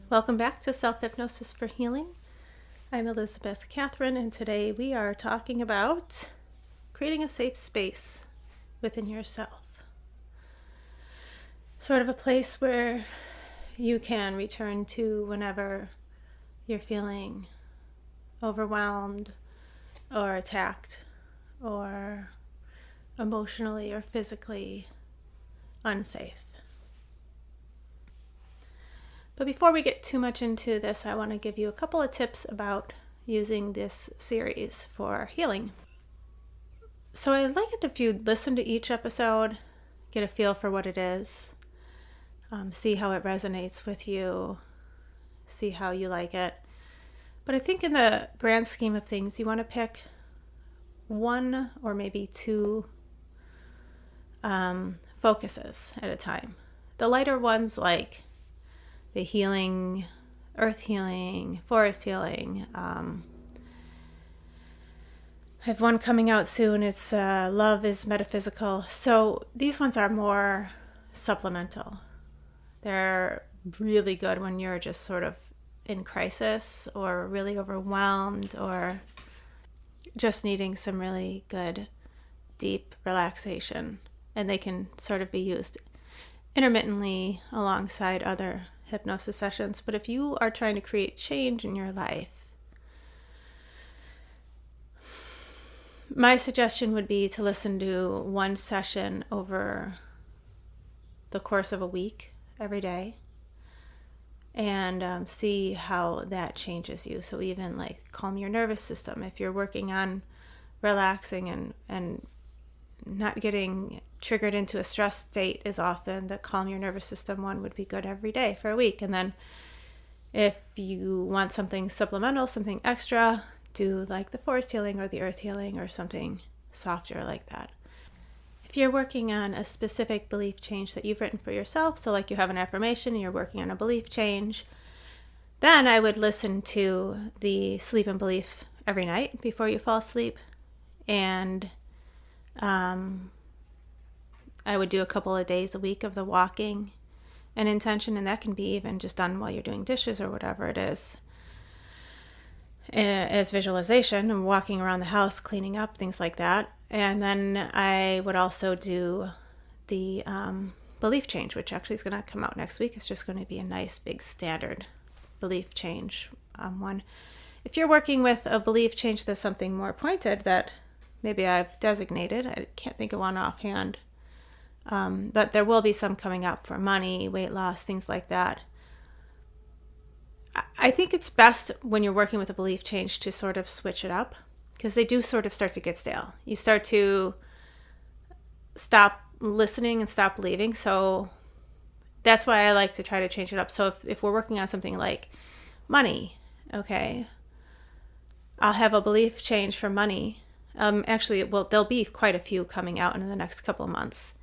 Welcome back to Self-Hypnosis for Healing. I'm Elizabeth Catherine, and today we are talking about creating a safe space within yourself. Sort of a place where you can return to whenever you're feeling overwhelmed or attacked or emotionally or physically unsafe. But before we get too much into this, I want to give you a couple of tips about using this series for healing. So I'd like it if you listen to each episode, get a feel for what it is, see how it resonates with you, see how you like it. But I think in the grand scheme of things, you want to pick one or maybe two focuses at a time. The lighter ones like the healing, earth healing, forest healing. I have one coming out soon. It's Love is Metaphysical. So these ones are more supplemental. They're really good when you're just sort of in crisis or really overwhelmed or just needing some really good, deep relaxation. And they can sort of be used intermittently alongside other hypnosis sessions. But if you are trying to create change in your life, my suggestion would be to listen to one session over the course of a week every day and see how that changes you. So even like calm your nervous system. If you're working on relaxing and not getting triggered into a stress state as often, the calm your nervous system one would be good every day for a week. And then if you want something supplemental, something extra, do like the forest healing or the earth healing or something softer like that. If you're working on a specific belief change that you've written for yourself, so like you have an affirmation and you're working on a belief change, then I would listen to the sleep and belief every night before you fall asleep. And I would do a couple of days a week of the walking and intention, and that can be even just done while you're doing dishes or whatever it is, as visualization and walking around the house, cleaning up, things like that. And then I would also do the belief change, which actually is going to come out next week. It's just going to be a nice big standard belief change one. If you're working with a belief change that's something more pointed that maybe I've designated, I can't think of one offhand, but there will be some coming up for money, weight loss, things like that. I think it's best when you're working with a belief change to sort of switch it up because they do sort of start to get stale. You start to stop listening and stop believing. So that's why I like to try to change it up. So if we're working on something like money, okay, I'll have a belief change for money. Actually, there'll be quite a few coming out in the next couple of months.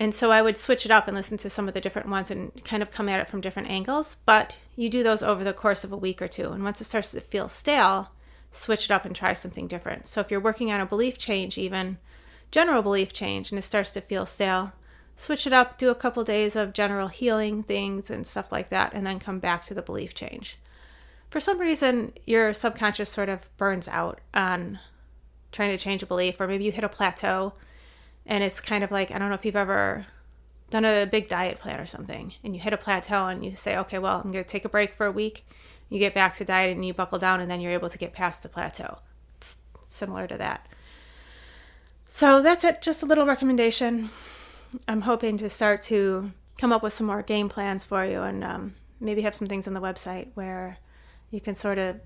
And so I would switch it up and listen to some of the different ones and kind of come at it from different angles. But you do those over the course of a week or two. And once it starts to feel stale, switch it up and try something different. So if you're working on a belief change, even general belief change, and it starts to feel stale, switch it up, do a couple days of general healing things and stuff like that, and then come back to the belief change. For some reason, your subconscious sort of burns out on trying to change a belief, or maybe you hit a plateau. And it's kind of like, I don't know if you've ever done a big diet plan or something, and you hit a plateau and you say, okay, well, I'm going to take a break for a week. You get back to diet and you buckle down, and then you're able to get past the plateau. It's similar to that. So that's it, just a little recommendation. I'm hoping to start to come up with some more game plans for you and maybe have some things on the website where you can sort of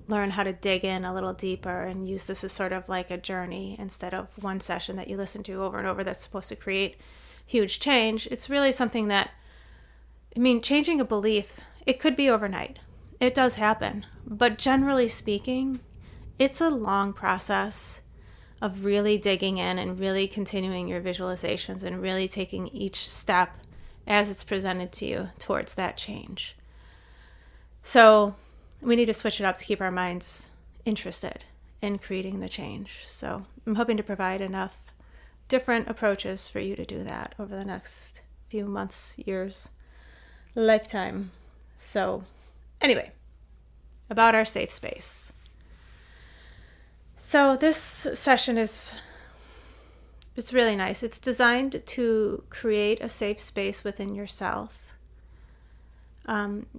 learn how to dig in a little deeper and use this as sort of like a journey instead of one session that you listen to over and over that's supposed to create huge change. It's really something that, changing a belief, it could be overnight. It does happen. But generally speaking, it's a long process of really digging in and really continuing your visualizations and really taking each step as it's presented to you towards that change. So we need to switch it up to keep our minds interested in creating the change. So I'm hoping to provide enough different approaches for you to do that over the next few months, years, lifetime. So anyway, about our safe space. So this session it's really nice. It's designed to create a safe space within yourself,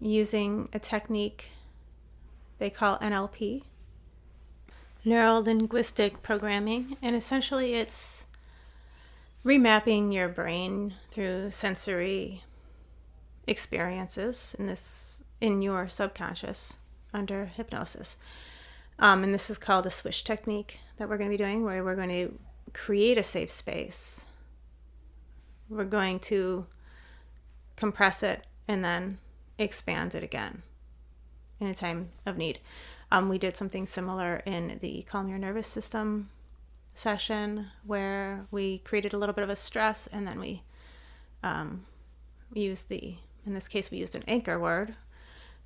using a technique they call NLP, neuro-linguistic programming, and essentially it's remapping your brain through sensory experiences in your subconscious under hypnosis. And this is called a switch technique that we're going to be doing, where we're going to create a safe space. We're going to compress it and then expand it again in a time of need. We did something similar in the Calm Your Nervous System session, where we created a little bit of a stress, and then we used in this case, we used an anchor word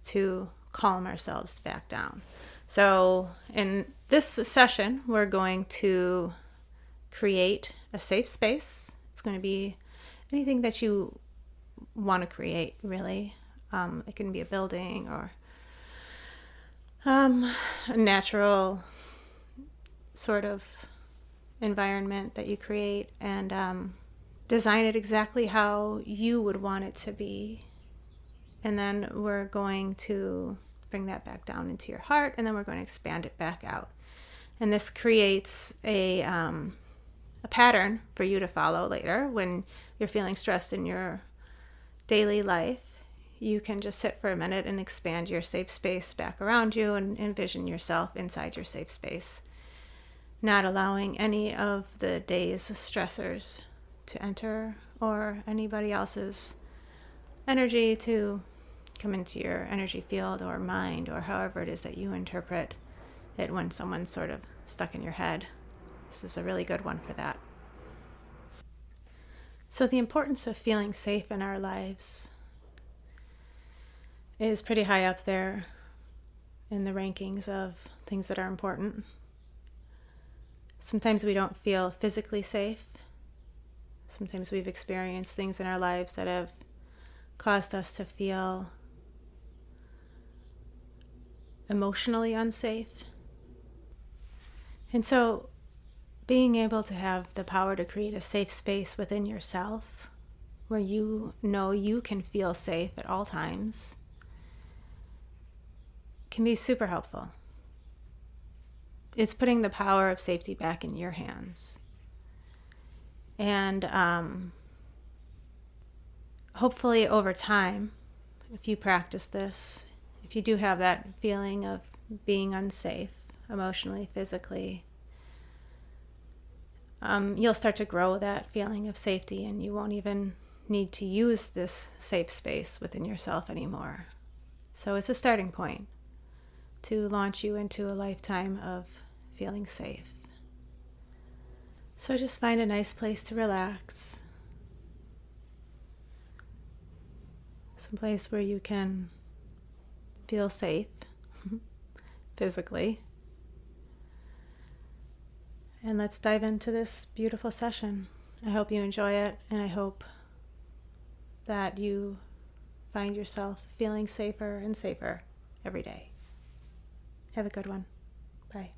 to calm ourselves back down. So in this session, we're going to create a safe space. It's going to be anything that you want to create, really. It can be a building or a natural sort of environment that you create, and design it exactly how you would want it to be. And then we're going to bring that back down into your heart, and then we're going to expand it back out. And this creates a pattern for you to follow later when you're feeling stressed in your daily life. You can just sit for a minute and expand your safe space back around you and envision yourself inside your safe space, not allowing any of the day's stressors to enter, or anybody else's energy to come into your energy field or mind, or however it is that you interpret it when someone's sort of stuck in your head. This is a really good one for that. So the importance of feeling safe in our lives is pretty high up there in the rankings of things that are important. Sometimes we don't feel physically safe. Sometimes we've experienced things in our lives that have caused us to feel emotionally unsafe. And so being able to have the power to create a safe space within yourself where you know you can feel safe at all times can be super helpful. It's putting the power of safety back in your hands. And hopefully over time, if you practice this, if you do have that feeling of being unsafe emotionally, physically, you'll start to grow that feeling of safety, and you won't even need to use this safe space within yourself anymore. So it's a starting point to launch you into a lifetime of feeling safe. So just find a nice place to relax. Some place where you can feel safe physically. And let's dive into this beautiful session. I hope you enjoy it, and I hope that you find yourself feeling safer and safer every day. Have a good one. Bye.